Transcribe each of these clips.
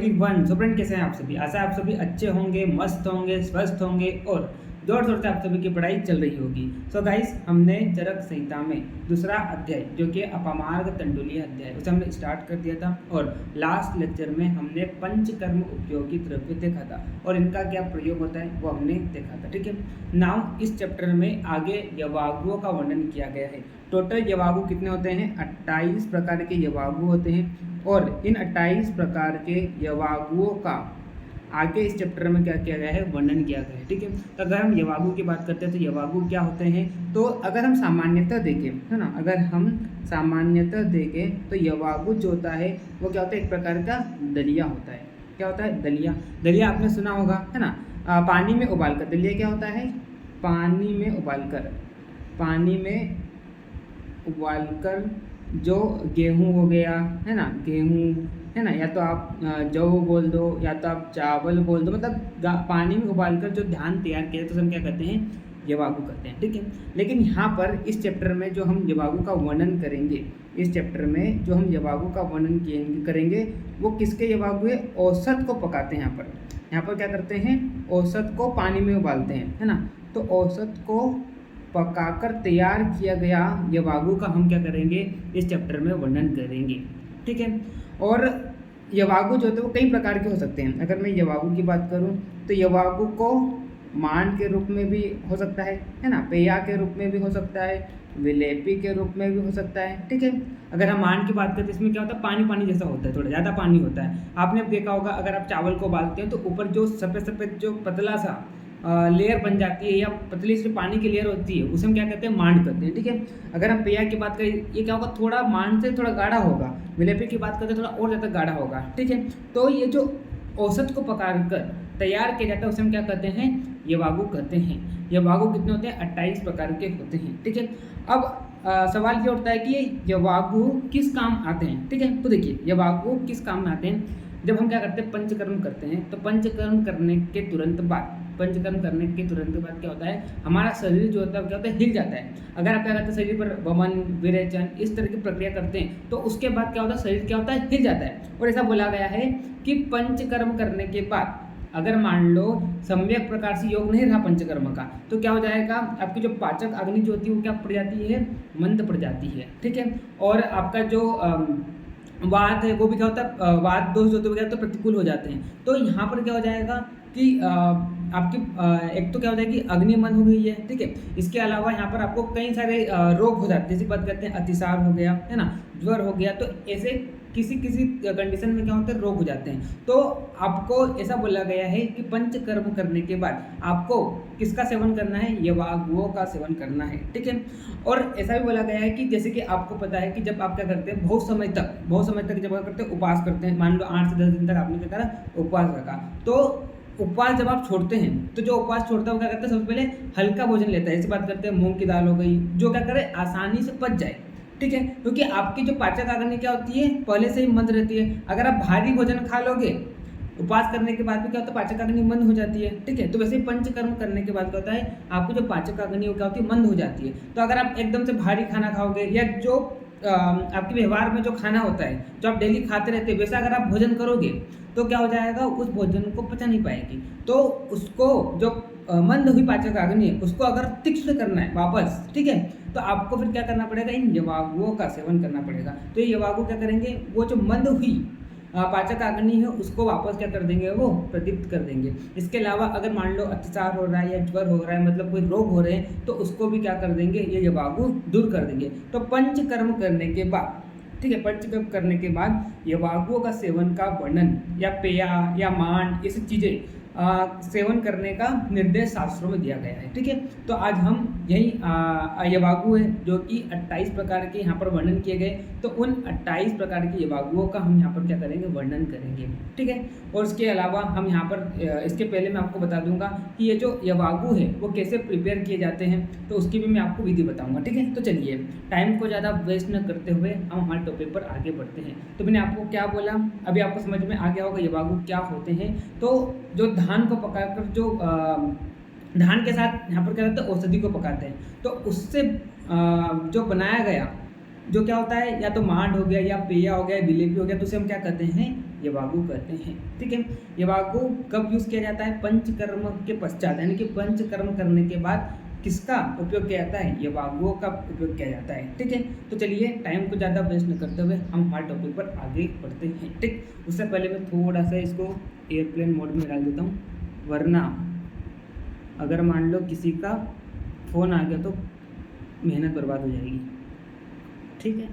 Everyone. So friend, कैसे हैं आप सभी? आशा है आप सभी अच्छे होंगे, मस्त होंगे, स्वस्थ होंगे और जोर शोर से आप सभी की पढ़ाई चल रही होगी। सो गाइस, हमने चरक संहिता में दूसरा अध्याय जो कि अपमार्ग तंडुलीय अध्याय, उसे हमने स्टार्ट कर दिया था और लास्ट लेक्चर में हमने पंचकर्म उपयोगी द्रव्य देखा था और इनका क्या प्रयोग होता है वो हमने देखा था। ठीक है, नाउ इस चैप्टर में आगे यवागुओं का वर्णन किया गया है। टोटल यवागु कितने होते हैं? 28 प्रकार के यवागु होते हैं और इन 28 प्रकार के यवागुओं का आगे इस चैप्टर में क्या किया गया है, वर्णन किया गया है। ठीक है, तो अगर हम यवागु की बात करते हैं तो यवागु क्या होते हैं, तो अगर हम सामान्यतः देखें, है ना, अगर हम सामान्यतः देखें तो यवागु जो होता है वो क्या होता है, एक प्रकार का दलिया होता है। क्या होता है? दलिया। दलिया आपने सुना होगा, है ना, पानी में उबाल कर। दलिया क्या होता है? पानी में उबालकर जो गेहूँ हो गया, है ना, गेहूँ, है ना, या तो आप जौ बोल दो या तो आप चावल बोल दो, मतलब पानी में उबालकर जो धान तैयार किया तो हम क्या कहते हैं? यवागु कहते हैं। ठीक है, लेकिन यहाँ पर इस चैप्टर में जो हम यवागु का वर्णन करेंगे, इस चैप्टर में जो हम यवागु का वर्णन करेंगे वो किसके यवागु है? औसत को पकाते हैं। यहाँ पर क्या करते हैं? औसत को पानी में उबालते हैं, है ना, तो औसत को पकाकर तैयार किया गया यवागु का हम क्या करेंगे? इस चैप्टर में वर्णन करेंगे। ठीक है, और यवागु जो होते हैं वो कई प्रकार के हो सकते हैं। अगर मैं यवागु की बात करूं तो यवागु को मान के रूप में भी हो सकता है ना, पेया के रूप में भी हो सकता है, विलेपी के रूप में भी हो सकता है। ठीक है, अगर हम मान की बात करते हैं इसमें क्या होता है? पानी पानी जैसा होता है, थोड़ा ज़्यादा पानी होता है। आपने देखा होगा अगर आप चावल को उबालते हैं तो ऊपर जो सफ़ेद सफ़ेद जो पतला सा लेयर बन जाती है या पतली सी पानी की लेयर होती है, उसे हम क्या कहते हैं? मांड करते हैं। ठीक है, अगर हम पेया की बात करें ये क्या होगा? थोड़ा मांड से थोड़ा गाढ़ा होगा। विलेपी की बात करते हैं थोड़ा और ज़्यादा गाढ़ा होगा। ठीक है, तो ये जो औसत को पकाकर तैयार किया जाता है उसे हम क्या कहते हैं? यवागु कहते हैं। यवागु कितने होते हैं? 28 प्रकार के होते हैं। ठीक है, अब सवाल ये उठता है कि ये यवागु किस काम आते हैं? ठीक है, तो देखिए यवागु किस काम में आते हैं। जब हम क्या करते हैं? पंचकर्म करते हैं, तो पंचकर्म करने के तुरंत बाद क्या होता है? हमारा शरीर जो होता है क्या होता है? हिल जाता है। अगर आप क्या करते हैं? शरीर पर वमन, विरेचन इस तरह की प्रक्रिया करते हैं तो उसके बाद क्या होता है? शरीर क्या होता है? हिल जाता है। और ऐसा बोला गया है कि पंचकर्म करने के बाद अगर मान लो सम्यक प्रकार से योग नहीं रहा पंचकर्म का, तो क्या हो जाएगा? आपकी जो पाचक अग्नि जो होती है वो क्या पड़ जाती है? मंद पड़ जाती है। ठीक है, और आपका जो वात है वो भी क्या होता है? वात दोष जो होते हैं तो प्रतिकूल हो जाते हैं। तो यहाँ पर क्या हो जाएगा कि आपकी एक तो क्या होता है कि अग्नि मंद हो गई है। ठीक है, इसके अलावा यहाँ पर आपको कई सारे रोग हो जाते हैं, जैसे बात करते हैं अतिसार हो गया, है ना, ज्वर हो गया, तो ऐसे किसी कंडीशन में क्या होते हैं? रोग हो जाते हैं। तो आपको ऐसा बोला गया है कि पंचकर्म करने के बाद आपको किसका सेवन करना है? यवागुओं का सेवन करना है। ठीक है, और ऐसा भी बोला गया है कि जैसे कि आपको पता है कि जब आप क्या करते हैं? बहुत समय तक जब आप करते हैं उपवास करते हैं, मान लो 8 से 10 दिन तक आपने क्या करा? उपवास रखा, तो उपवास जब आप छोड़ते हैं तो जो उपवास छोड़ता है वो क्या करता है? सबसे पहले हल्का भोजन लेता है। जैसे बात करते हैं मूंग की दाल हो गई, जो क्या करे? आसानी से पच जाए। ठीक है, क्योंकि आपकी जो पाचक अग्नि क्या होती है? पहले से ही मंद रहती है। अगर आप भारी भोजन खा लोगे उपवास करने के बाद भी क्या होता है? पाचक अग्नि मंद हो जाती है। ठीक है, तो वैसे ही पंचकर्म करने के बाद क्या होता है? आपकी जो पाचक अग्नि वो क्या होती है? मंद हो जाती है। तो अगर आप एकदम से भारी खाना खाओगे या जो आपके व्यवहार में जो खाना होता है जो आप डेली खाते रहते हैं वैसा अगर आप भोजन करोगे तो क्या हो जाएगा? उस भोजन को पचा नहीं पाएगी। तो उसको जो मंद हुई पाचक अग्नि है उसको अगर तीक्ष्ण करना है वापस, ठीक है, तो आपको फिर क्या करना पड़ेगा? इन यवागुओं का सेवन करना पड़ेगा। तो ये यवागु क्या करेंगे? वो जो मंद हुई पाचक अग्नि है उसको वापस क्या कर देंगे? वो प्रदीप्त कर देंगे। इसके अलावा अगर मान लो अतिसार हो रहा है या ज्वर हो रहा है, मतलब कोई रोग हो रहे हैं, तो उसको भी क्या कर देंगे? ये यवागु दूर कर देंगे। तो पंचकर्म करने के बाद, ठीक है, पंचकर्म करने के बाद यवागुओं का सेवन का वर्णन या पेया या मान ये सब चीज़ें सेवन करने का निर्देश शास्त्रों में दिया गया है। ठीक है, तो आज हम यही यवागु है जो कि 28 प्रकार के यहाँ पर वर्णन किए गए, तो उन 28 प्रकार के यवागुओं का हम यहाँ पर क्या करेंगे? वर्णन करेंगे। ठीक है, और इसके अलावा हम यहाँ पर इसके पहले मैं आपको बता दूंगा कि ये जो यवागु है वो कैसे प्रिपेयर किए जाते हैं, तो उसकी भी मैं आपको विधि बताऊंगा। ठीक है, तो चलिए टाइम को ज़्यादा वेस्ट न करते हुए हम हमारे टॉपिक पर आगे बढ़ते हैं। तो मैंने आपको क्या बोला, अभी आपको समझ में आ गया होगा यवागु क्या होते हैं। तो जो धान को पकाकर जो धान के साथ यहाँ पर क्या करते हैं? औषधि को पकाते हैं, तो उससे जो बनाया गया जो क्या होता है, या तो मांड हो गया या पेया हो गया, जिलेबी हो गया, तो उसे हम क्या कहते हैं, यवागु कहते हैं। ठीक है, यवागु कब यूज़ किया जाता है, पंचकर्म के पश्चात, यानी कि पंचकर्म करने के बाद किसका उपयोग किया जाता है, यवागुओं का उपयोग किया जाता है। ठीक है, तो चलिए टाइम को ज़्यादा वेस्ट न करते हुए हम हमारे टॉपिक पर आगे बढ़ते हैं। ठीक, उससे पहले मैं थोड़ा सा इसको एयरप्लेन मोड में डाल देता हूँ, वरना अगर मान लो किसी का फ़ोन आ गया तो मेहनत बर्बाद हो जाएगी। ठीक है,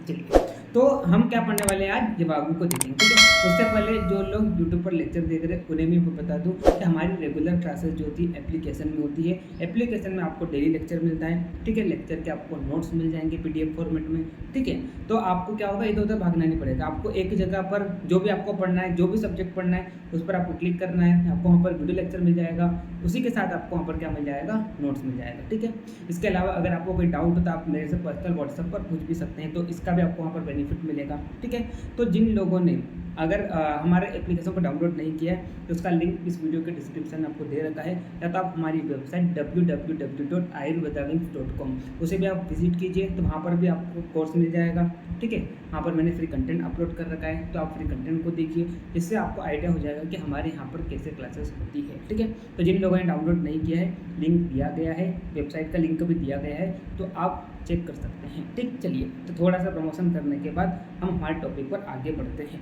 चलिए तो हम क्या पढ़ने वाले हैं आज, यवागु को देखेंगे। ठीक है, उससे पहले जो लोग यूट्यूब पर लेक्चर देख रहे हैं उन्हें भी बता दूं कि हमारी रेगुलर क्लासेस जो होती है एप्लीकेशन में होती है। एप्लीकेशन में आपको डेली लेक्चर मिलता है। ठीक है, लेक्चर के आपको नोट्स मिल जाएंगे PDF फॉर्मेट में। ठीक है, तो आपको क्या होगा, इधर उधर भागना नहीं पड़ेगा। आपको एक जगह पर जो भी आपको पढ़ना है, जो भी सब्जेक्ट पढ़ना है, उस पर आपको क्लिक करना है, आपको वहाँ पर वीडियो लेक्चर मिल जाएगा, उसी के साथ आपको वहाँ पर क्या मिल जाएगा, नोट्स मिल जाएगा। ठीक है, इसके अलावा अगर आपको कोई डाउट हो तो आप मेरे से पर्सनल व्हाट्सएप पर पूछ भी सकते हैं, तो इसका भी आपको वहाँ पर बेनिफिट मिलेगा। ठीक है, तो जिन लोगों ने अगर हमारे एप्लीकेशन को डाउनलोड नहीं किया है तो उसका लिंक इस वीडियो के डिस्क्रिप्शन में आपको दे रखा है, या तो आप हमारी वेबसाइट www.ayurvedavins.com उसे भी आप विजिट कीजिए, तो वहाँ पर भी आपको कोर्स मिल जाएगा। ठीक है, वहाँ पर मैंने फ्री कंटेंट अपलोड कर रखा है, तो आप फ्री कंटेंट को देखिए, जिससे आपको आइडिया हो जाएगा कि हमारे यहाँ पर कैसे क्लासेस होती है। ठीक है, तो जिन लोगों ने डाउनलोड नहीं किया है, लिंक दिया गया है, वेबसाइट का लिंक भी दिया गया है, तो आप चेक कर सकते हैं। ठीक, चलिए तो थोड़ा सा प्रमोशन करने के बाद हम हमारे टॉपिक पर आगे बढ़ते हैं।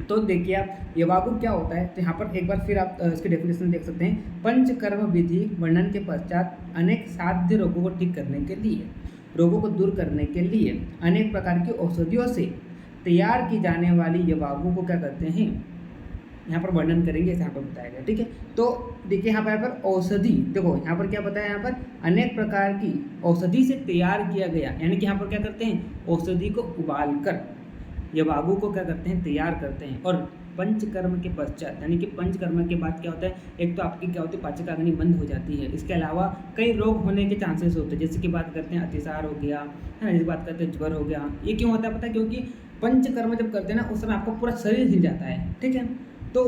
तो देखिए आप, यवागु क्या होता है, तो यहाँ पर एक बार फिर आप इसकी डेफिनेशन देख सकते हैं। पंचकर्म विधि वर्णन के पश्चात अनेक साध्य रोगों को ठीक करने के लिए, रोगों को दूर करने के लिए अनेक प्रकार की औषधियों से तैयार की जाने वाली यवागु को क्या कहते हैं, यहाँ पर वर्णन करेंगे, यहाँ पर बताया गया। ठीक है, तो देखिए यहाँ पर औषधि, देखो यहाँ पर क्या बताया, यहाँ पर अनेक प्रकार की औषधि से तैयार किया गया, यानी कि यहाँ पर क्या करते हैं, औषधि को उबाल कर यवागु को क्या करते हैं, तैयार करते हैं। और पंचकर्म के पश्चात, यानी कि पंचकर्म के बाद क्या होता है, एक तो आपकी क्या होती है, पाचक अग्नि बंद हो जाती है। इसके अलावा कई रोग होने के चांसेस होते हैं, जैसे कि बात करते हैं अतिसार हो गया है ना, जैसे बात करते हैं ज्वर हो गया। ये क्यों होता है पता है, क्योंकि पंचकर्म जब करते हैं ना उस समय आपको पूरा शरीर हिल जाता है। ठीक है, तो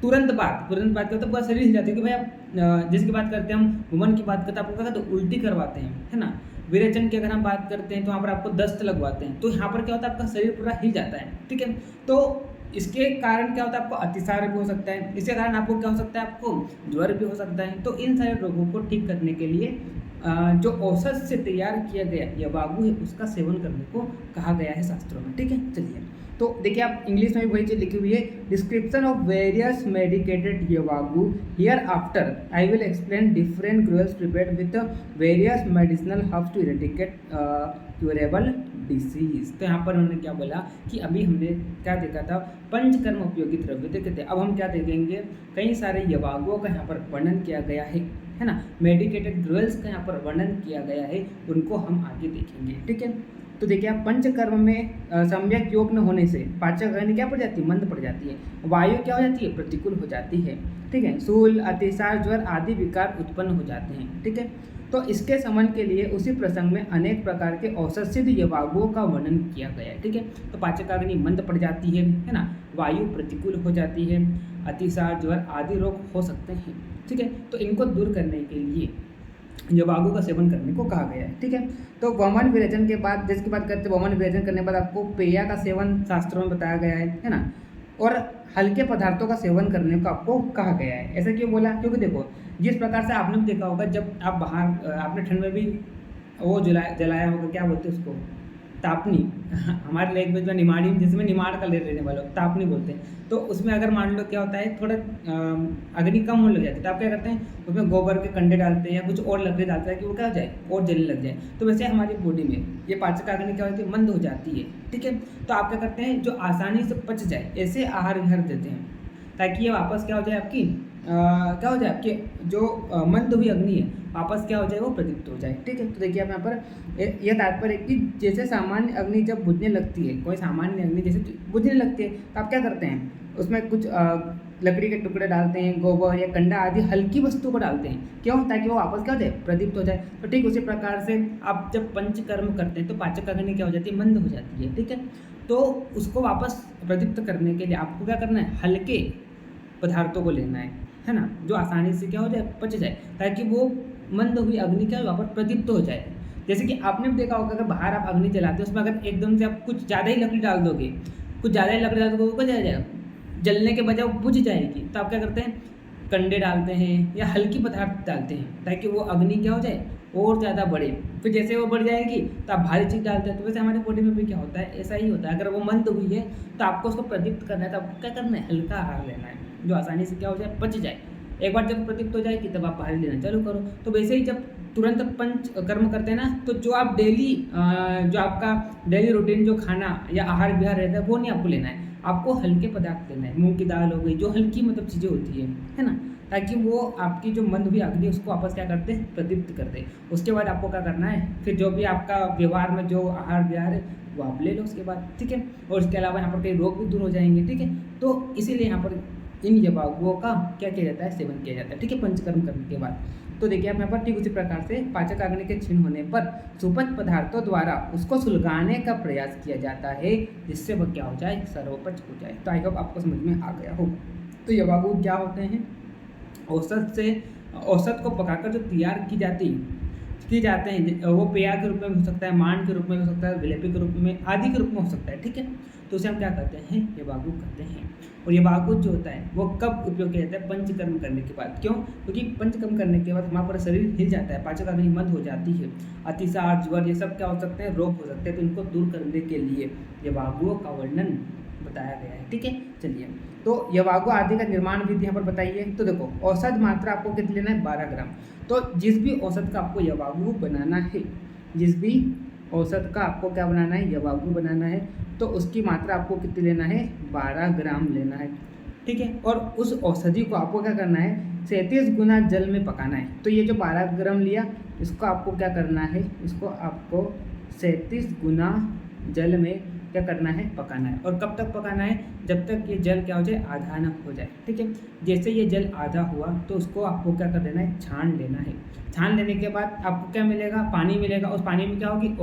तुरंत बात करते हैं पूरा शरीर हिल जाता है कि भाई आप जैसे की बात करते हैं, हम वुमन की बात करते हैं, आपको क्या तो उल्टी करवाते हैं, है ना। विरेचन की अगर हम बात करते हैं तो वहाँ पर आपको दस्त लगवाते हैं, तो यहाँ पर क्या होता है, आपका शरीर पूरा हिल जाता है। ठीक है, तो इसके कारण क्या होता है, आपको अतिसार भी हो सकता है, इसके कारण आपको क्या हो सकता है, आपको ज्वर भी हो सकता है। तो इन सारे रोगों को ठीक करने के लिए जो औषध से तैयार किया गया यवागु है उसका सेवन करने को कहा गया है शास्त्रों में। ठीक है, चलिए तो देखिए आप इंग्लिश में भी वही चीज़ लिखी हुई है, description of various medicated yavagu, hereafter I will explain different gruels prepared with various medicinal herbs to eradicate curable disease. तो यहाँ पर उन्होंने क्या बोला कि अभी हमने क्या देखा था, पंचकर्म उपयोगी द्रव्य देखे थे, अब हम क्या देखेंगे, कई सारे यवागुओं का यहाँ पर वर्णन किया गया है ना, मेडिकेटेड ग्रुएल्स का यहाँ पर वर्णन किया गया है, उनको हम आगे देखेंगे। ठीक है, तो देखिए आप पंचकर्म में सम्यक योग न होने से पाचक अग्नि क्या पड़ जाती है, मंद पड़ जाती है, वायु क्या हो जाती है, प्रतिकूल हो जाती है। ठीक है, शूल अतिसार ज्वर आदि विकार उत्पन्न हो जाते हैं। ठीक है, तो इसके समन के लिए उसी प्रसंग में अनेक प्रकार के औषध सिद्ध यवागुओं का वर्णन किया गया है। ठीक है, तो पाचकाग्नि मंद पड़ जाती है ना, वायु प्रतिकूल हो जाती है, अतिसार ज्वर आदि रोग हो सकते हैं। ठीक है, तो इनको दूर करने के लिए यवागु का सेवन करने को कहा गया है। ठीक है, तो वमन विरेचन के बाद, जिसकी बात करते हैं, वमन विरेचन करने के बाद आपको पेया का सेवन शास्त्रों में बताया गया है ना, और हल्के पदार्थों का सेवन करने को आपको कहा गया है। ऐसा क्यों बोला, क्योंकि देखो जिस प्रकार से आपने देखा होगा, जब आप बाहर आपने ठंड में भी वो जलाया होगा, क्या बोलते हैं उसको, तापनी हमारे लैंग्वेज में निमाड़ी, जिसमें निमाड़ का ले लेने वाले तापनी बोलते हैं। तो उसमें अगर मान लो क्या होता है, थोड़ा अग्नि कम होने लग जाती है, तो आप क्या करते हैं, उसमें गोबर के कंडे डालते हैं या कुछ और लकड़ी डालते हैं कि वो क्या हो जाए, और जलने लग जाए। तो वैसे हमारी बॉडी में ये पाचक अग्नि क्या होती है, मंद हो जाती है। ठीक है, तो आप क्या करते हैं, जो आसानी से पच जाए ऐसे आहार विहार देते हैं, ताकि ये वापस क्या हो जाए, आपकी क्या हो जाए, आपकी जो मंद हुई अग्नि है वापस क्या हो जाए, वो प्रदीप्त हो जाए। ठीक है, तो देखिए आप यहाँ पर यह तात्पर्य कि जैसे सामान्य अग्नि जब बुझने लगती है, कोई सामान्य अग्नि जैसे बुझने लगती है, तो आप क्या करते हैं, उसमें कुछ लकड़ी के टुकड़े डालते हैं, गोबर या कंडा आदि हल्की वस्तु को डालते हैं, क्यों, ताकि वो वापस क्या हो जाए, प्रदीप्त हो जाए। तो ठीक उसी प्रकार से आप जब पंचकर्म करते हैं तो पाचक अग्नि क्या हो जाती है, मंद हो जाती है। ठीक है, तो उसको वापस प्रदीप्त करने के लिए आपको क्या करना है, हल्के पदार्थों को लेना है ना, जो आसानी से क्या हो जाए, पच जाए, ताकि वो मंद हुई अग्नि क्या वापस प्रदीप्त हो जाए। जैसे कि आपने भी देखा होगा, अगर बाहर आप अग्नि जलाते हो, उसमें अगर एकदम से आप कुछ ज़्यादा ही लकड़ी डाल दोगे, कुछ ज़्यादा ही लकड़ी डाल दोगे, वो क्या जाएगा, जलने के बजाय वो बुझ जाएगी। तो आप क्या करते हैं, कंडे डालते हैं या हल्की पदार्थ डालते हैं ताकि वो अग्नि क्या हो जाए, और ज़्यादा बढ़े। फिर जैसे वो बढ़ जाएगी तो आप भारी चीज़ डालते हैं। तो वैसे हमारे बॉडी में भी क्या होता है, ऐसा ही होता है। अगर वो मंद हुई है तो आपको उसको प्रदीप्त करना है, तो आपको क्या करना है, हल्का आहार लेना है जो आसानी से क्या हो जाए, पच जाए। एक बार जब प्रदीप्त हो जाएगी तब आप भारी लेना चालू करो। तो वैसे ही जब तुरंत पंच कर्म करते हैं ना, तो जो आप डेली जो आपका डेली रूटीन जो खाना या आहार विहार रहता है वो नहीं आपको लेना है, आपको हल्के पदार्थ लेना है। मूंग की दाल हो गई, जो हल्की मतलब चीज़ें होती है ना, ताकि वो आपकी जो मंद हुई अग्नि उसको वापस क्या करते हैं, प्रदीप्त करते हैं। उसके बाद आपको क्या करना है, फिर जो भी आपका व्यवहार में जो आहार विहार है वो आप ले लो उसके बाद, ठीक है। और इसके अलावा यहाँ पर कई रोग भी दूर हो जाएंगे, ठीक है। तो इसीलिए यहाँ पर इन यवागुओं का क्या किया जाता है, सेवन किया जाता है, ठीक है, पंचकर्म करने के बाद। तो देखिए आप यहाँ पर ठीक उसी प्रकार से पाचक अग्नि के क्षीण होने पर सुपच पदार्थों द्वारा उसको सुलगाने का प्रयास किया जाता है, जिससे वह क्या हो जाए, सर्वोपच हो जाए। तो आई होप आपको समझ में आ गया हो। तो यवागु क्या होते हैं, औसत को पकाकर जो तैयार की जाते हैं, वो पेया के रूप में भी हो सकता है, मान के रूप में हो सकता है, विलेपी के रूप में, आदि के रूप में हो सकता है, ठीक है। तो उसे हम क्या कहते हैं, यवागु कहते हैं। और यवागु जो होता है वो कब उपयोग किया जाता है, पंचकर्म करने के बाद। क्यों, क्योंकि पंचकर्म करने के बाद हमारा पूरा शरीर हिल जाता है, पाचक अग्नि मंद हो जाती है, अतिसार, ज्वर, ये सब क्या हो सकते हैं, रोग हो सकते हैं। तो इनको दूर करने के लिए यवागुओं का वर्णन बताया गया है, ठीक है। चलिए, तो यवागु आदि का निर्माण विधि यहाँ पर बताइए। तो देखो, औसत मात्रा आपको कितनी लेना है, 12 ग्राम। तो जिस भी औसत का आपको यवागु बनाना है, जिस भी औसत का आपको क्या बनाना है, यवागु बनाना है, तो उसकी मात्रा आपको कितनी लेना है, 12 ग्राम लेना है, ठीक है। और उस औषधि को आपको क्या करना है, 37 गुना जल में पकाना है। तो ये जो 12 ग्राम लिया, इसको आपको क्या करना है, इसको आपको 37 गुना जल में क्या करना है, पकाना है। और कब तक पकाना है, जब तक ये जल क्या हो जाए, आधा न हो जाए, ठीक है। जैसे ये जल आधा हुआ तो उसको आपको क्या कर लेना है, छान लेना है। छान लेने के बाद आपको क्या मिलेगा, पानी मिलेगा। उस पानी में क्या होगी,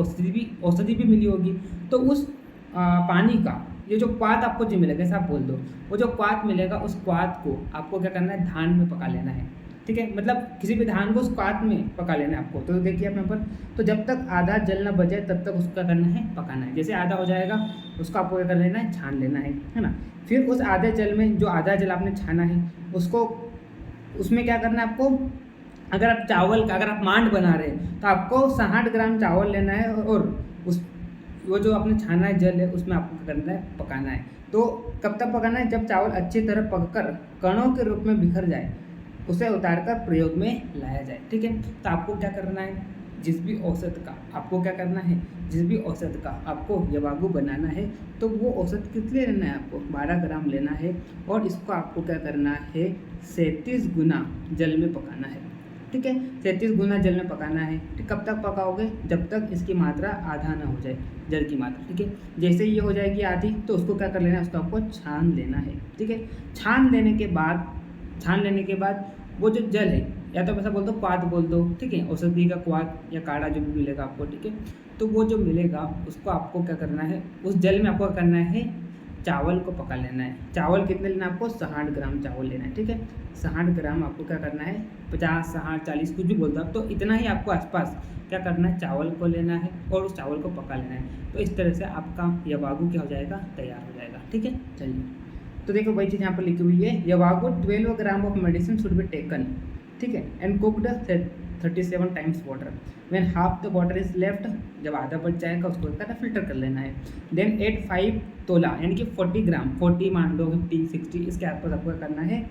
औषधि भी मिली होगी। तो उस पानी का ये जो क्वाथ आपको जो मिलेगा, ऐसा आप बोल दो, वो जो क्वाथ मिलेगा, उस क्वाथ को आपको क्या करना है, धान में पका लेना है, ठीक है। मतलब किसी भी धान को उस क्वाथ में पका लेना है आपको। तो देखिए आप यहाँ पर, तो जब तक आधा जल ना बचे तब तक उसका करना है, पकाना है। जैसे आधा हो जाएगा उसको आपको क्या कर लेना है, छान लेना है ना। फिर उस आधे जल में, जो आधा जल आपने छाना है, उसको उसमें क्या करना है आपको, अगर आप चावल का, अगर आप मांड बना रहे हैं तो आपको 60 ग्राम चावल लेना है, और उस वो जो आपने छाना है जल है, उसमें आपको क्या करना है, पकाना है। तो कब तक पकाना है, जब चावल अच्छी तरह पककर कणों के रूप में बिखर जाए, उसे उतारकर प्रयोग में लाया जाए, ठीक है। तो आपको क्या करना है, जिस भी औसत का आपको क्या करना है, जिस भी औसत का आपको यवागु बनाना है, तो वो औसत कितने लेना है, आपको 12 ग्राम लेना है। और इसको आपको क्या करना है, 37 गुना जल में पकाना है, ठीक है। 37 गुना जल में पकाना है। ठीक, कब तक पकाओगे, जब तक इसकी मात्रा आधा ना हो जाए, जल की मात्रा, ठीक है। जैसे ये हो जाएगी आधी, तो उसको क्या कर लेना है, उसको आपको छान लेना है, ठीक है। छान लेने के बाद वो जो जल है, या तो ऐसा बोल दो, क्वाथ बोल दो, ठीक है, औषधि का क्वाथ या काढ़ा जो भी मिलेगा आपको, ठीक है। तो वो जो मिलेगा उसको आपको क्या करना है, उस जल में आपको क्या करना है, चावल को पका लेना है। चावल कितने लेना है आपको, 60 ग्राम चावल लेना है, ठीक है। 60 ग्राम आपको क्या करना है, 50, 60, 40 कुछ भी बोल दो आप, तो इतना ही आपको आसपास क्या करना है, चावल को लेना है और उस चावल को पका लेना है। तो इस तरह से आपका यवागु क्या हो जाएगा, तैयार हो जाएगा, ठीक है। चलिए, तो देखो वही चीज़ यहाँ पर लिखी हुई है, यवागु 12 gram of medicine should be taken, ठीक है, and cooked 37 times water. When half the water is left, जब आधा बच जाएगा उसको क्या फिल्टर कर लेना है। देन 5 तोला यानी कि 40 ग्राम, 40 मान लो, 50, 60, इसके आसपास आपको करना है,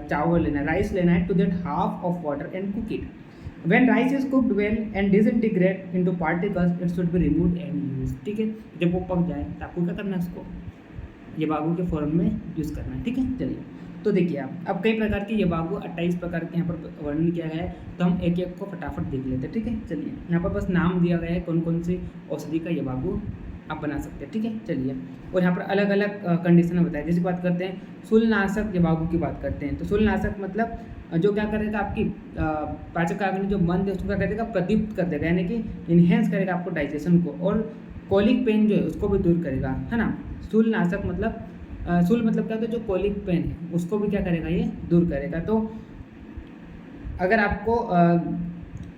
चावल लेना है, राइस लेना है, to that half of water and cook it. When rice is cooked well and disintegrate into particles, it should be removed and used, ठीक है। जब वो पक जाए तो आपको क्या करना है, उसको यवागु के फॉर्म में यूज़ करना है, ठीक है। चलिए, तो देखिए आप, अब कई प्रकार के यवागु 28 प्रकार के यहाँ पर वर्णन किया गया है, तो हम एक एक को फटाफट देख लेते हैं, ठीक है। चलिए, यहाँ पर बस नाम दिया गया है कौन कौन सी औषधि का यवागु आप बना सकते हैं, ठीक है। चलिए, और यहाँ पर अलग अलग कंडीशन में बताया, जैसे बात करते हैं शूलनाशक यवागु की बात करते हैं, तो शूलनाशक मतलब जो क्या करेगा, आपकी पाचक अग्नि जो मंद है उसको क्या करेगा, प्रदीप्त कर देगा, यानी कि इन्हेंस करेगा आपको डाइजेशन को, और कोलिक पेन जो है उसको भी दूर करेगा, है ना। शूलनाशक मतलब शूल मतलब क्या होता है, जो कोलिक पेन है उसको भी क्या करेगा, ये दूर करेगा। तो अगर आपको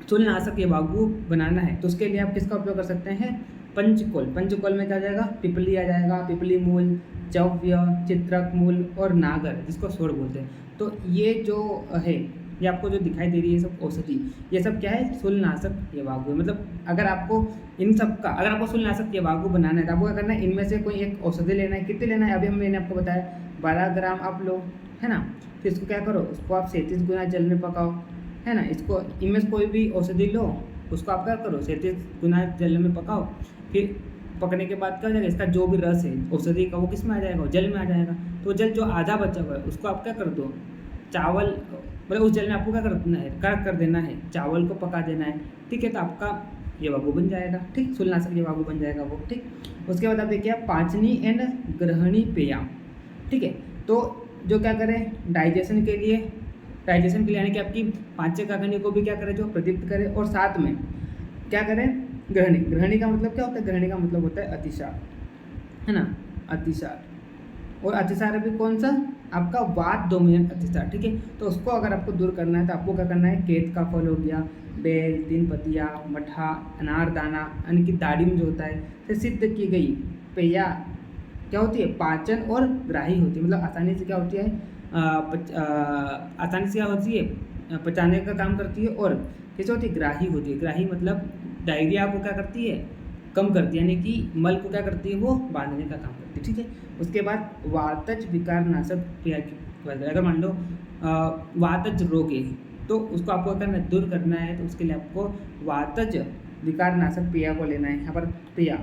शूलनाशक येबागु बनाना है तो उसके लिए आप किसका उपयोग कर सकते हैं, पंचकोल। पंचकोल में क्या आ जाएगा, पिपली आ जाएगा, पिपली मूल, चव्य, चित्रक मूल और नागर जिसको सोड़ बोलते हैं। तो ये जो है, ये आपको जो दिखाई दे रही है सब औषधि, ये सब क्या है, शूलनाशक येबागु है। मतलब अगर आपको इन सब का, अगर आपको शूलनाशक येबागु बनाना है तो आपको क्या करना है, इनमें से कोई एक औषधि लेना है। कितने लेना है, अभी मैंने आपको बताया 12 ग्राम आप लो, है ना। फिर इसको क्या करो, उसको आप 37 गुना जल में पकाओ, है ना। इसको इनमें से कोई भी औषधि लो, उसको आप क्या करो, 37 गुना जल में पकाओ। फिर पकने के बाद क्या हो जाएगा, इसका जो भी रस है औषधि का वो किस में आ जाएगा, जल में आ जाएगा। तो जल जो आधा बचा हुआ है उसको आप क्या कर दो, चावल, मतलब उस जल में आपको क्या करना है, कड़क कर देना है, चावल को पका देना है, ठीक है। तो आपका येबागु बन जाएगा, ठीक, शूलनाशक येबागु बन जाएगा वो, ठीक। उसके बाद आप देखिए पाचनी एंड ग्रहणी पेया, ठीक है। तो जो क्या करें, डाइजेशन के लिए यानी कि आपकी पाचन काकनी को भी क्या करें, जो प्रदीप्त करे, और साथ में क्या करें, ग्रहणी का मतलब क्या होता है, ग्रहणी का मतलब होता है अतिसार, है ना, अतिसार। और अतिसार भी कौन सा, आपका वात दोमिनन अतिसार, ठीक है। तो उसको अगर आपको दूर करना है तो आपको क्या करना है, केत का फल हो गया, बेल, 3 पत्तियाँ, मठा, अनारदाना, यानी कि दाडिम जो होता है, से सिद्ध की गई पेया क्या होती है, पाचन और ग्राही होती है। मतलब आसानी से क्या होती है, आसानी से क्या होती है, पचाने का काम करती है, और कैसे होती है, ग्राही होती है। ग्राही मतलब डायरिया को क्या करती है, कम करती है, यानी कि मल को क्या करती है, वो बांधने का काम करती है, ठीक है। उसके बाद वातज विकार नाशक पेय की बात करें, अगर मान लो वातज रोग है तो उसको आपको अगर दूर करना है तो उसके लिए आपको वातज विकार नाशक पेय को लेना है। यहाँ पर पेय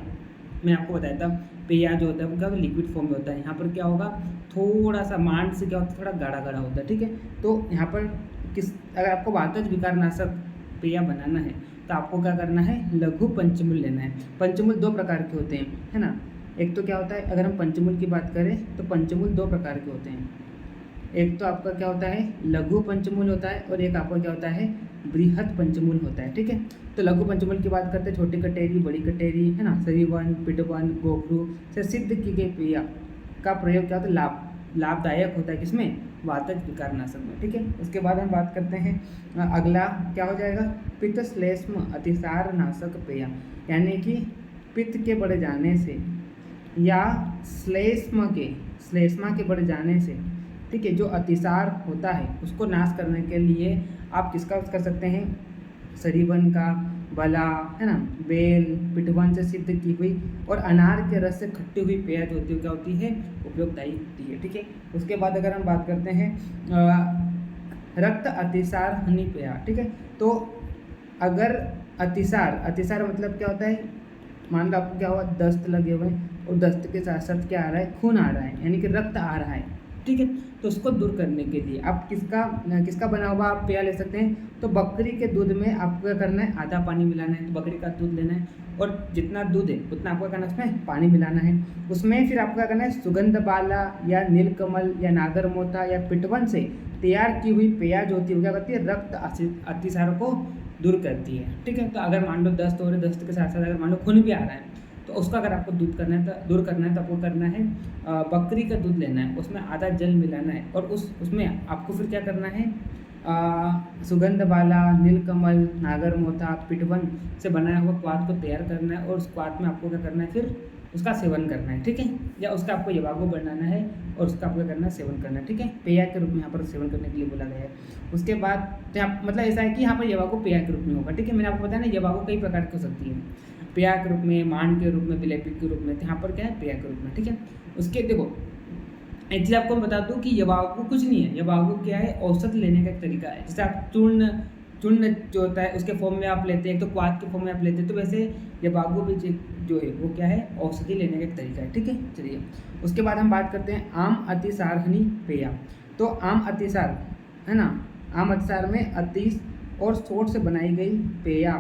मैं आपको बताया था, पेया जो होता है वो क्या लिक्विड फॉर्म में होता है। यहाँ पर क्या होगा, थोड़ा सा मांड से क्या होता है, थोड़ा गाढ़ा गाढ़ा होता है, ठीक है। तो यहाँ पर अगर आपको वातज विकार नाशक पेय बनाना है तो आपको क्या करना है, लघु पंचमूल लेना है। पंचमूल 2 प्रकार के होते हैं, है ना। एक तो क्या होता है, अगर हम पंचमूल की बात करें तो पंचमूल 2 प्रकार के होते हैं। एक तो आपका क्या होता है, लघु पंचमूल होता है, और एक आपका क्या होता है, बृहद पंचमूल होता है, ठीक है। तो लघु पंचमूल की बात करते हैं, छोटी कटेरी, बड़ी कटेरी, है ना, सरीवन, पिटवन, गोखरू से सिद्ध की गई पेय का प्रयोग क्या होता है, लाभदायक होता है, किसमें, वातज विकार नाशक में, ठीक है। उसके बाद हम बात करते हैं अगला क्या हो जाएगा, पित्त श्लेष्म अतिसार नाशक पेय, यानी कि पित्त के बढ़ जाने से या श्लेष्मा के बढ़ जाने से, ठीक है, जो अतिसार होता है उसको नाश करने के लिए आप किसका यूज़ कर सकते हैं, सरीवन का, बला, है ना, बेल, पिटवन से सिद्ध की हुई और अनार के रस से खट्टी हुई पेय जो होती है क्या होती है, उपयोगदायी होती है, ठीक है। उसके बाद अगर हम बात करते हैं रक्त अतिसार हनी पेय, ठीक है। तो अगर अतिसार मतलब क्या होता है, मान लो आपको क्या हुआ, दस्त लगे हुए हैं और दस्त के साथ साथ क्या आ रहा है, खून आ रहा है, यानी कि रक्त आ रहा है, ठीक है। तो उसको दूर करने के लिए आप किसका बना हुआ आप पेय ले सकते हैं। तो बकरी के दूध में आपको क्या करना है, आधा पानी मिलाना है। तो बकरी का दूध लेना है और जितना दूध है उतना आपको करना है, उसमें पानी मिलाना है। उसमें फिर आपको क्या करना है, सुगंध बाला या नीलकमल या नागरमोथा या पिटवन से तैयार की हुई पेय जो होती है वो क्या करती है, रक्त अतिसार को दूर करती है, ठीक है। तो अगर मान लो दस्त हो रहे, दस्त के साथ साथ अगर मान लो खून भी आ रहा है तो उसका अगर आपको दूर करना है तो आपको करना है, बकरी का दूध लेना है, उसमें आधा जल मिलाना है और उसमें आपको फिर क्या करना है, सुगंध बाला, नीलकमल, नागरमोथा, पिटवन से बनाया हुआ क्वाथ को तैयार करना है और उस क्वाथ में आपको क्या करना है, फिर उसका सेवन करना है, ठीक है। या उसका आपको येबागु बनाना है और उसका आपको करना है, सेवन करना है, ठीक है। पेय के रूप में यहाँ पर सेवन करने के लिए बोला गया है। उसके बाद तो यहाँ मतलब ऐसा है कि यहाँ पर येबागु पेय के रूप में होगा, ठीक है। मैंने आपको बताया ना, येबागु कई प्रकार की हो सकती है, पेय के रूप में, मांड के रूप में, विलेपी के रूप में। तो यहाँ पर क्या है, पेय के रूप में, ठीक है। उसके देखो एक चीज़ आपको मैं बता दूँ कि येबागु कुछ नहीं है, येबागु क्या है, औषध लेने का एक तरीका है। जैसे आप चूर्ण जो होता है उसके फॉर्म में आप लेते हैं, एक तो क्वाथ के फॉर्म में आप लेते हैं, तो वैसे येबागु भी जो है वो क्या है, औषधि लेने का एक तरीका है, ठीक है। चलिए उसके बाद हम बात करते हैं आम अतिसारहनी पेय। तो आम अतिसार है ना, आम अतिसार में अतीस और सोट से बनाई गई पेय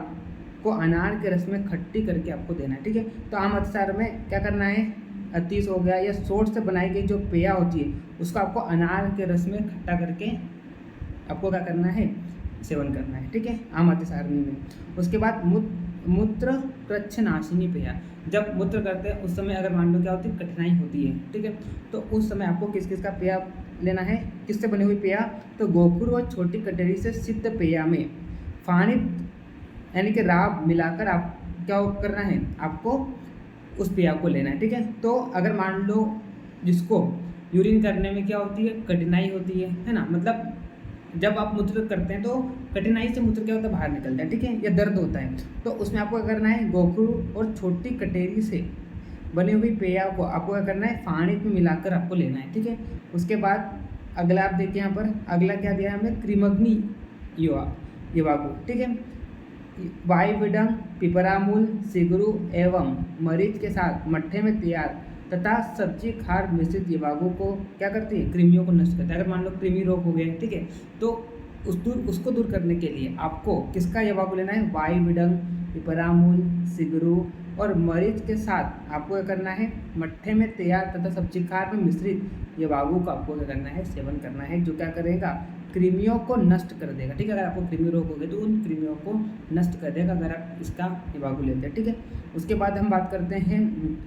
को अनार के रस में खट्टी करके आपको देना है, ठीक है। तो आम अतिसार में क्या करना है, अतीस हो गया या सोट से बनाई गई जो पेय होती है उसको आपको अनार के रस में खट्टा करके आपको क्या करना है, सेवन करना है, ठीक है, आम अतिसारणी में। उसके बाद मूत्र कृच्छनाशिनी पेय, जब मूत्र करते हैं उस समय अगर मान लो क्या होती है, कठिनाई होती है, ठीक है। तो उस समय आपको किस का पेय लेना है, किससे बनी हुई पेय, तो गोखुर और छोटी कटोरी से सिद्ध पेय में यानी कि राब मिलाकर आप क्या करना है, आपको उस पेय को लेना है। ठीक है, तो अगर मान लो जिसको यूरिन करने में क्या होती है, कठिनाई होती है ना, मतलब जब आप मूत्र करते हैं तो कठिनाई से मूत्र क्या होता है, बाहर निकलता है। ठीक है, या दर्द होता है, तो उसमें आपको क्या करना है, गोखरू और छोटी कटेरी से बनी हुई पेया को आपको क्या करना है, पानी में मिलाकर आपको लेना है। ठीक है, उसके बाद अगला आप देखिए यहाँ पर अगला क्या दिया है हमें, क्रिमग्नि युवागु। ठीक है, वायुविडंग, पिपरामूल, सिगरू एवं मरीच के साथ मट्ठे में तैयार तथा सब्जी खार मिश्रित युवागु को क्या करती है, कृमियों को नष्ट करता है। अगर मान लो कृमि रोग हो गए, ठीक है, तो उसको दूर करने के लिए आपको किसका युवागु लेना है, वायुविडंग, पिपरामूल, सिगरू और मरीच के साथ आपको क्या करना है, मट्ठे में तैयार तथा सब्जी खार में मिश्रित युवागु का आपको क्या करना है, सेवन करना है, जो क्या करेगा, कृमियों को नष्ट कर देगा। ठीक है, अगर आपको कृमि रोग हो गए तो उन कृमियों को नष्ट कर देगा अगर आप इसका युवागु लेते हैं। ठीक है, उसके बाद हम बात करते हैं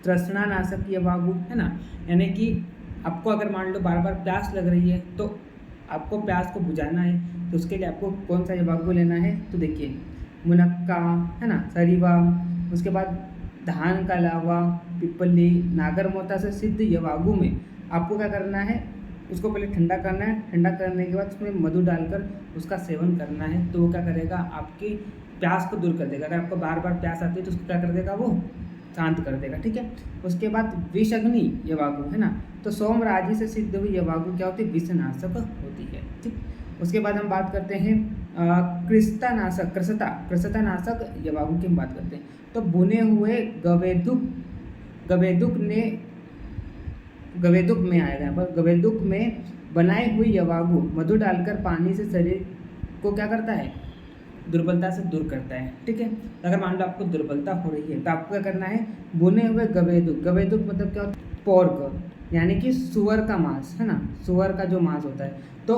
तृष्णानाशक युवागु, है ना, यानी कि आपको अगर मान लो बार बार प्यास लग रही है तो आपको प्यास को बुझाना है, तो उसके लिए आपको कौन सा युवागु लेना है, तो देखिए मुनक्का, है ना, सरीवा, उसके बाद धान का लावा, पिपली, नागरमोता से सिद्ध युवागु में आपको क्या करना है, उसको पहले ठंडा करना है, ठंडा करने के बाद उसमें मधु डालकर उसका सेवन करना है, तो वो क्या करेगा, आपकी प्यास को दूर कर देगा। अगर आपको बार बार प्यास आती है तो उसको क्या कर देगा, वो शांत कर देगा। ठीक है, उसके बाद विषअग्नि युवागु, है ना, तो सोमराजी से सिद्ध हुई युवागु क्या होती है, विषनाशक होती है। ठीक, उसके बाद हम बात करते हैं कृषतानाशक युवागु की हम बात करते हैं। तो बुने हुए गवेदुक में आएगा यहाँ पर, गवेदुक में बनाई हुई युवागु मधु डालकर पानी से शरीर को क्या करता है, दुर्बलता से दूर करता है। ठीक है, तो अगर मान लो आपको दुर्बलता हो रही है तो आपको क्या करना है, बुने हुए गवेदुक मतलब क्या होता है, पोर्क, यानी कि सुअर का मांस, है ना, सुअर का जो मांस होता है, तो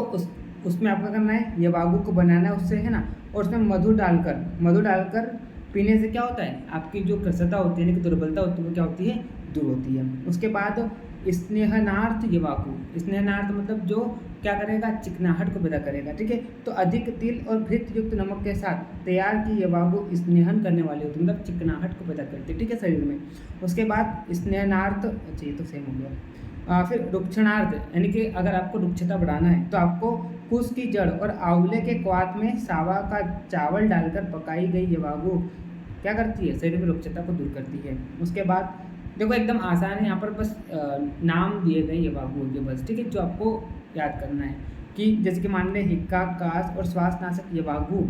उसमें आपको करना है, युवागु को बनाना है उससे, है ना, और उसमें मधु डालकर पीने से क्या होता है, आपकी जो कृशता होती है, यानी कि दुर्बलता होती है, वो क्या होती है, दूर होती है। उसके बाद स्नेहनार्थ युवागु, स्नेहनार्थ मतलब जो क्या करेगा, चिकनाहट को पैदा करेगा। ठीक है, तो अधिक तिल और घृत युक्त नमक के साथ तैयार की युवागु स्नेहन करने वाली होती है, मतलब चिकनाहट को पैदा करती है। ठीक है, शरीर में। उसके बाद स्नेहनार्थ, अच्छा ये तो सेम हो गया। फिर रुक्षणार्थ, यानी कि अगर आपको रुक्षता बढ़ाना है तो आपको कुश की जड़ और आंवले के क्वाथ में सावा का चावल डालकर पकाई गई युवागु क्या करती है, शरीर में रुक्षता को दूर करती है। उसके बाद देखो एकदम आसान है, यहाँ पर बस नाम दिए गए युवागुओं के बस। ठीक है, जो आपको याद करना है कि जैसे कि मान लें हिक्का, कास और श्वासनाशक युवागु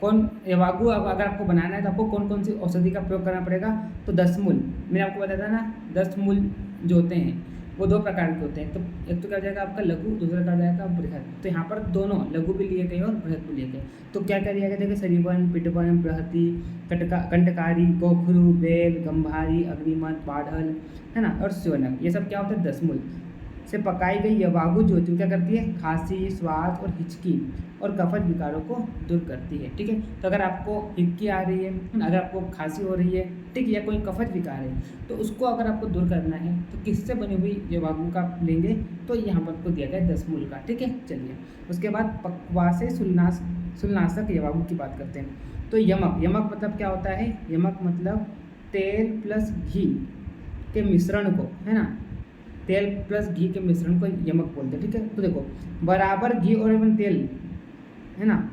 अगर आपको बनाना है तो आपको कौन कौन सी औषधि का प्रयोग करना पड़ेगा, तो 10 मूल, मैंने आपको बताया था ना, 10 मूल जो होते हैं वो 2 प्रकार के होते हैं। तो एक तो क्या हो जाएगा आपका लघु, दूसरा क्या हो जाएगा बृहद। तो यहाँ पर दोनों लघु भी लिए गए और बृहद भी लिए गए। तो क्या क्या लिया गया, देखिए सरीवन, पिटवन, बृहति, कंटकारी, गोखरू, बेल, गंभारी, अग्निमत, बाढ़ल, है ना, और स्योनक, ये सब क्या होता है, 10 मूल से पकाई गई युवागु जो होती है क्या करती है, खांसी, श्वास और हिचकी और कफज विकारों को दूर करती है। ठीक है, तो अगर आपको हिचकी आ रही है, अगर आपको खांसी हो रही है, ठीक है, या कोई कफज विकार है, तो उसको अगर आपको दूर करना है तो किससे बनी हुई युवागु का लेंगे, तो यहाँ पर आपको दिया गया 10 मूल का। ठीक है, चलिए उसके बाद पक्वासे सुलनाशक युवागु की बात करते हैं। तो यमक मतलब क्या होता है, यमक मतलब तेल प्लस घी के मिश्रण को, है ना, तेल प्लस घी के मिश्रण को यमक बोलते हैं। ठीक है, तो देखो बराबर घी और एवं तेल, है ना,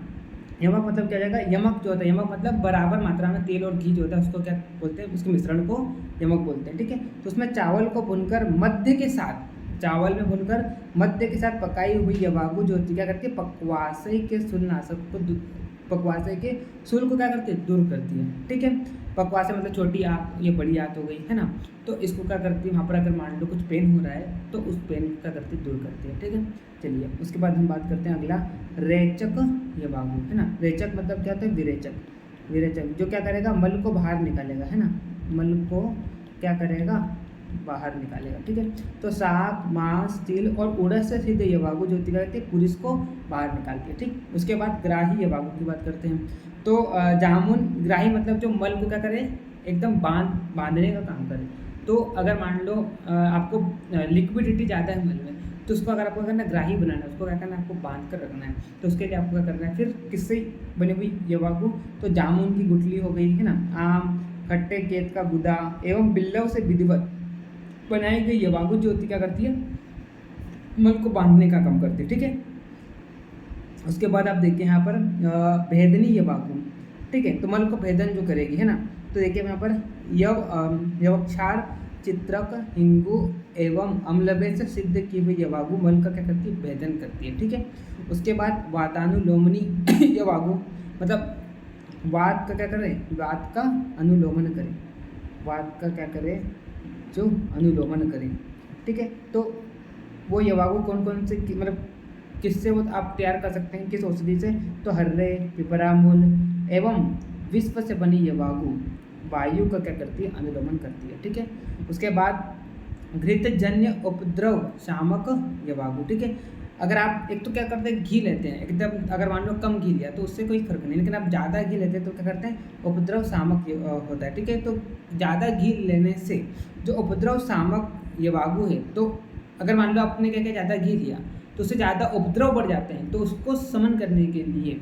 यमक मतलब क्या हो जाएगा, यमक जो होता है, यमक मतलब बराबर मात्रा में तेल और घी जो होता है उसको क्या बोलते हैं, उसके मिश्रण को यमक बोलते हैं। ठीक है, तो उसमें चावल को भूनकर मध्य के साथ, चावल में भूनकर मध्य के साथ पकाई हुई युवागु जो होती है क्या करती है, पक्वाशय के शूलनाशक को, पक्वाशय के शूल को क्या करती है, दूर करती है। ठीक है, पक्वाशय मतलब छोटी आंत, ये बड़ी आंत हो गई, है ना, तो इसको क्या करती है, वहाँ पर अगर मान लो कुछ पेन हो रहा है तो उस पेन क्या करती है, दूर करती है। ठीक है, चलिए उसके बाद हम बात करते हैं अगला रेचक युवागु, है ना, रेचक मतलब क्या होता है, विरेचक जो क्या करेगा, मल को बाहर निकालेगा, है ना, मल को क्या करेगा, बाहर निकालेगा। ठीक है, तो साग, मांस, तिल और उड़द से सिद्ध युवागु जो होती है पुरुष को बाहर निकालती है। ठीक, उसके बाद ग्राही युवागु की बात करते हैं। तो जामुन, ग्राही मतलब जो मल को क्या करे, एकदम बांधने का काम करे। तो अगर मान लो आपको लिक्विडिटी ज़्यादा है मल में, तो उसको अगर आपको करना है ग्राही बनाना है, उसको क्या करना है, आपको बांध कर रखना है। तो उसके लिए आपको क्या करना है, फिर किससे बनी हुई यवागु, तो जामुन की गुठली हो गई है ना, आम, खट्टे केत का गुदा एवं बिल्लव से विधिवत बनाई गई यवागु जो होती क्या करती है, मल को बांधने का काम करती है। ठीक है, उसके बाद आप देखिए यहाँ पर भेदनी यवागु। ठीक है, तो मल को भेदन जो करेगी है ना, तो देखिए यहाँ पर यवक्षार, चित्रक, हिंगू एवं अम्लबे से सिद्ध की हुई यवागु मल का क्या करती है, भेदन करती है। ठीक है, उसके बाद वातानुलोमनी यवागु, मतलब वात का क्या करें, वात का अनुलोमन करें, वात का क्या करें, जो अनुलोमन करें। ठीक है, तो वो यवागु कौन कौन से मतलब किससे वो आप तैयार कर सकते हैं, किस औषधि से, तो हर्रे, पिपरामूल एवं विश्व से बनी यवागु वायु का क्या करती है, अनुगमन करती है। ठीक है, उसके बाद घृतजन्य उपद्रव शामक यवागु। ठीक है, अगर आप एक तो क्या करते हैं, घी लेते हैं एकदम, अगर मान लो कम घी लिया तो उससे कोई फर्क नहीं, लेकिन आप ज़्यादा घी लेते हैं तो क्या करते हैं, उपद्रव शामक होता है। ठीक है, तो ज़्यादा घी लेने से जो उपद्रव शामक यवागु है, तो अगर मान लो आपने क्या क्या ज़्यादा घी लिया तो उससे ज़्यादा उपद्रव बढ़ जाते हैं, तो उसको समन करने के लिए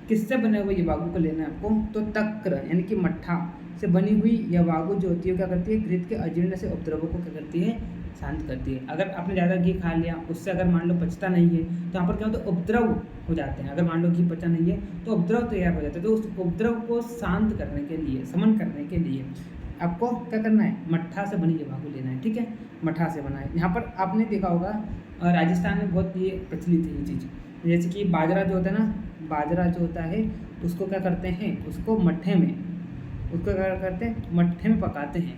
किससे बने हुए यवागु को लेना है आपको, तो तक्र यानी कि मट्ठा से बनी हुई यवागु जो होती है क्या करती है, घृत के अजीर्ण से उपद्रवों को क्या करती है, शांत करती है। अगर आपने ज़्यादा घी खा लिया, उससे अगर मान लो पचता नहीं है तो यहाँ पर क्या होता है, उपद्रव हो जाते हैं। अगर मान लो घी पचा नहीं है तो उपद्रव तैयार हो जाते हैं, तो उस उपद्रव को शांत करने के लिए, समन करने के लिए आपको क्या करना है, मट्ठा से बनी यवागु लेना है। ठीक है, मट्ठा से बना है। यहाँ पर आपने देखा होगा राजस्थान में बहुत ये प्रचलित है ये चीज़, जैसे कि बाजरा जो होता है ना, बाजरा जो होता है उसको क्या करते हैं, उसको मट्ठे में, उसको क्या करते हैं, मट्ठे में पकाते हैं।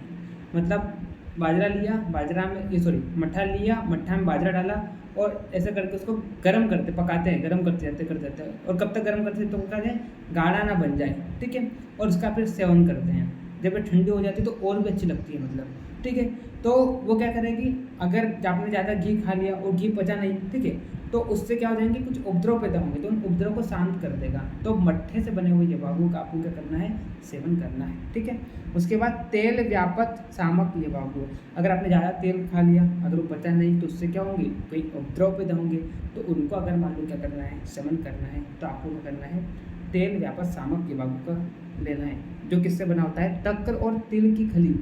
मतलब बाजरा लिया, बाजरा में ये सॉरी मट्ठा लिया, मट्ठा में बाजरा डाला और ऐसा करके उसको गर्म करते, पकाते हैं, गर्म करते जाते हैं। और कब तक गर्म करते हैं, तो क्या जाए, गाढ़ा ना बन जाए। ठीक है, और उसका फिर सेवन करते हैं। जब ये ठंडी हो जाती है तो और भी अच्छी लगती है मतलब। ठीक है, तो वो क्या करेगी, अगर आपने ज़्यादा घी खा लिया और घी पचा नहीं, ठीक है, तो उससे क्या हो जाएंगे, कुछ उपद्रव पैदा होंगे, तो उन उपद्रव को शांत कर देगा। तो मट्ठे से बने हुए यवागु का आपको क्या करना है, सेवन करना है। ठीक है, उसके बाद तेल व्यापक शामक यवागु, अगर आपने ज़्यादा तेल खा लिया, अगर वो पचा नहीं तो उससे क्या होंगे, कोई उपद्रव पैदा होंगे, तो उनको अगर मान लो क्या करना है, सेवन करना है, तो आपको क्या करना है, तेल व्यापक शामक यवागु का लेना है, जो किससे बना होता है, तक्र और तिल की खली।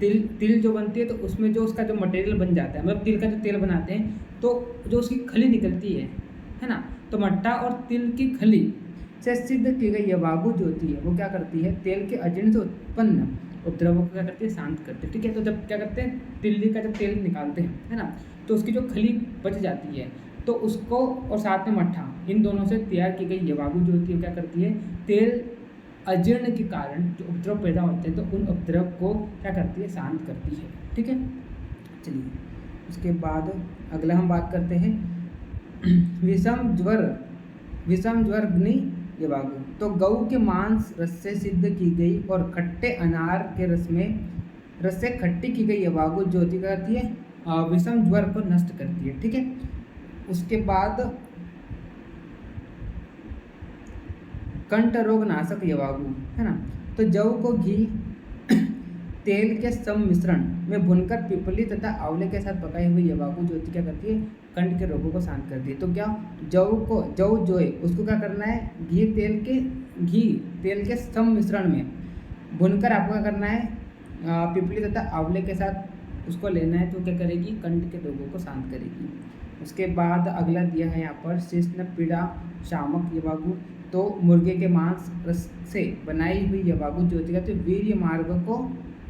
तिल जो बनती है तो उसमें जो उसका जो मटेरियल बन जाता है, मतलब तिल का जो तेल बनाते हैं तो जो उसकी खली निकलती है ना, तो मट्ठा और तिल की खली से सिद्ध की गई यवागु जो होती है वो क्या करती है, तेल के अजीर्ण से उत्पन्न उपद्रवों को क्या करती है, शांत करती है। ठीक है, तो जब क्या करते हैं, तिल्ली का जब तेल निकालते हैं है ना, तो उसकी जो खली बच जाती है तो उसको और साथ में मट्ठा, इन दोनों से तैयार की गई यवागु जो होती है क्या करती है, तेल अजीर्ण के कारण जो उपद्रव पैदा होते हैं तो उन उपद्रव को क्या करती है, शांत करती है। ठीक है, चलिए उसके बाद अगला हम बात करते हैं विषम ज्वरग्नि यवागु। तो गऊ के मांस रस से सिद्ध की गई और खट्टे अनार के रस से खट्टी की गई यवागु जो होती करती है, विषम ज्वर को नष्ट करती है। ठीक है, उसके बाद कंठ रोग नाशक यवागु है ना, तो जौ को घी तेल के सम्मिश्रण में भुनकर पिपली तथा आंवले के साथ पकाई हुई यवागु जो क्या करती है, कंठ के रोगों को शांत करती है। तो क्या, जौ जो है उसको क्या करना है, घी तेल के सम्मिश्रण में भुनकर आपको क्या करना है, पिपली तथा आंवले के साथ उसको लेना है, तो क्या करेगी, कंठ के रोगों को शांत करेगी। उसके बाद अगला दिया है यहाँ पर शिश्न पीड़ा शामक यवागु। तो मुर्गे के मांस रस से बनाई हुई यवागु जो होती है तो वीर्य मार्ग को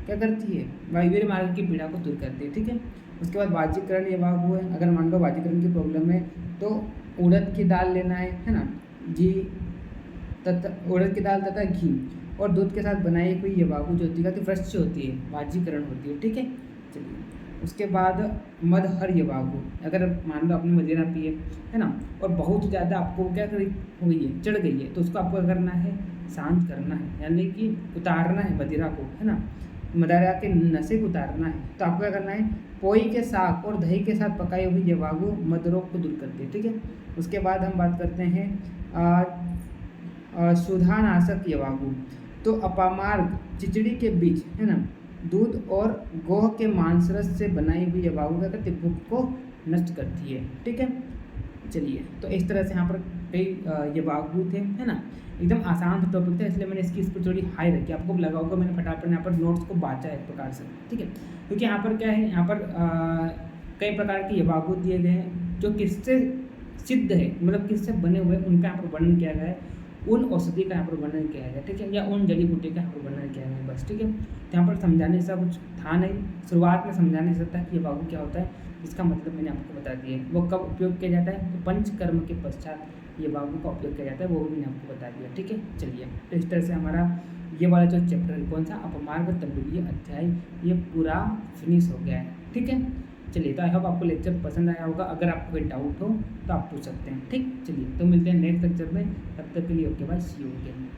क्या करती है, वीर्य मार्ग की पीड़ा को दूर करती है। ठीक है, उसके बाद वाजीकरण यवागु है, अगर मान लो वाजीकरण की प्रॉब्लम है तो उड़द की दाल लेना है ना, उड़द की दाल तथा घी और दूध के साथ बनाई हुई यवागु जो होती है तो वृक्ष होती है, वाजीकरण होती है। ठीक है, चलिए उसके बाद मदहर यवागु, अगर मान लो आपने मदिरा पिए है ना और बहुत ज़्यादा आपको क्या करी हुई है, चढ़ गई है, तो उसको आपको क्या करना है, शांत करना है, यानी कि उतारना है मदिरा को, है ना, मदिरा के नशे को उतारना है। तो आपको क्या करना है, पोई के साग और दही के साथ पकाई हुई यवागु मदरोग को दूर करती है। ठीक है, उसके बाद हम बात करते हैं सुधानाशक यवागु। तो अपामार्ग चिचड़ी के बीज है ना, दूध और गोह के मांसरस से बनाई हुई यवागु क्या करती है, भूख को नष्ट करती है। ठीक है, चलिए तो इस तरह से यहाँ पर कई ये वाक्य थे, है ना, एकदम आसान सा टॉपिक था, इसलिए मैंने इसकी स्पीड थोड़ी हाई रखी। आपको लगा होगा मैंने फटाफट यहाँ पर नोट्स को बांटा है एक प्रकार से। ठीक है, क्योंकि यहाँ पर क्या है, यहाँ पर कई प्रकार के ये वाक्य दिए गए हैं जो किससे सिद्ध है, मतलब किससे बने हुए, उनका यहाँ पर वर्णन किया गया है, उन औषधि का यहाँ पर वर्णन किया गया है। ठीक है, या उन जड़ी बूटी का यहाँ पर वर्णन किया गया है, बस। ठीक है, तो यहाँ पर समझाने से कुछ था नहीं, शुरुआत में समझाने से था कि ये वाक्य क्या होता है, इसका मतलब मैंने आपको बता दिया है। वो कब उपयोग किया जाता है, तो पंचकर्म के पश्चात ये वाक्य का उपयोग किया जाता है, वो भी मैंने आपको बता दिया। ठीक है, चलिए तो इस तरह से हमारा ये वाला जो चैप्टर है, कौन सा, अपमार्ग तंडुलीय अध्याय, ये पूरा फिनिश हो गया है। ठीक है, चलिए तो आई होप आपको लेक्चर पसंद आया होगा। अगर आपको कोई डाउट हो तो आप पूछ सकते हैं। ठीक, चलिए तो मिलते हैं नेक्स्ट लेक्चर में, तब तक के लिए okay bye, see you again.